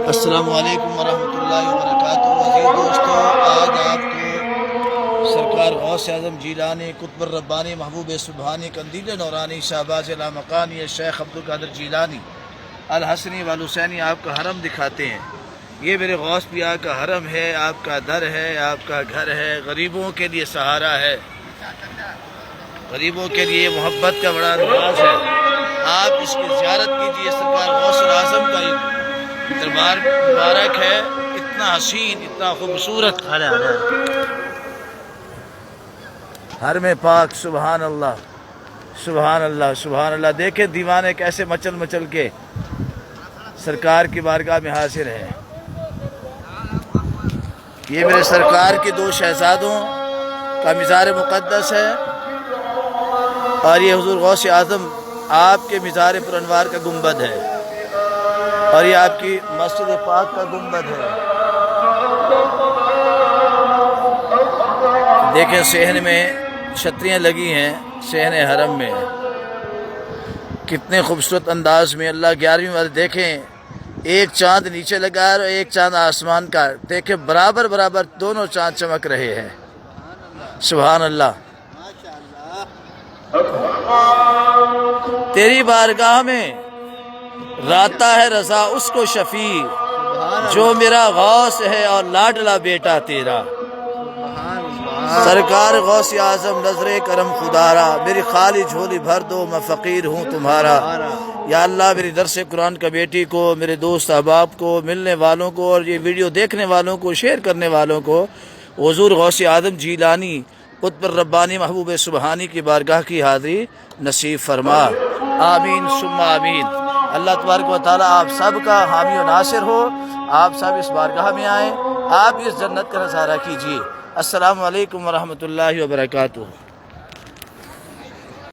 السلام علیکم ورحمۃ اللہ وبرکاتہ۔ عزیز دوستو، آج آپ کو سرکار غوث اعظم جیلانی قطب الربانی محبوب سبحانی قندیل نورانی شہباز لامکانی شیخ عبدالقادر جیلانی الحسنی والحسینی آپ کا حرم دکھاتے ہیں۔ یہ میرے غوث پیا کا حرم ہے، آپ کا در ہے، آپ کا گھر ہے، غریبوں کے لیے سہارا ہے، غریبوں کے لیے محبت کا بڑا انداز ہے۔ آپ اس کی زیارت کیجئے۔ سرکار غوث اعظم کا دربار مبارک ہے، اتنا حسین، اتنا خوبصورت حرم پاک۔ سبحان اللہ، سبحان اللہ، سبحان اللہ۔ دیکھیں دیوانے کیسے مچل مچل کے سرکار کی بارگاہ میں حاضر ہیں۔ یہ میرے سرکار کے دو شہزادوں کا مزار مقدس ہے، اور یہ حضور غوث اعظم آپ کے مزار پر انوار کا گنبد ہے، اور یہ آپ کی مسجد پاک کا گنبد ہے۔ دیکھیں صحن میں چھتریاں لگی ہیں، صحن حرم میں کتنے خوبصورت انداز میں اللہ 11ویں والے۔ دیکھیں ایک چاند نیچے لگا ہے اور ایک چاند آسمان کا، دیکھیں برابر برابر دونوں چاند چمک رہے ہیں۔ سبحان اللہ۔ تیری بارگاہ میں راتا ہے رضا اس کو شفیع، جو میرا غوث ہے اور لاڈلا بیٹا تیرا۔ سرکار غوث اعظم نظر کرم خدارا، میری خالی جھولی بھر دو میں فقیر ہوں تمہارا۔ یا اللہ میری درس قرآن کمیٹی کو، میرے دوست احباب کو، ملنے والوں کو، اور یہ ویڈیو دیکھنے والوں کو، شیئر کرنے والوں کو حضور غوث اعظم جیلانی قطب الربانی محبوب سبحانی کی بارگاہ کی حاضری نصیب فرما۔ آمین ثم آمین۔ اللہ تبارک و تعالیٰ آپ سب کا حامی و ناصر ہو۔ آپ سب اس بارگاہ میں آئیں، آپ اس جنت کا نظارہ کیجئے۔ السلام علیکم ورحمۃ اللہ وبرکاتہ۔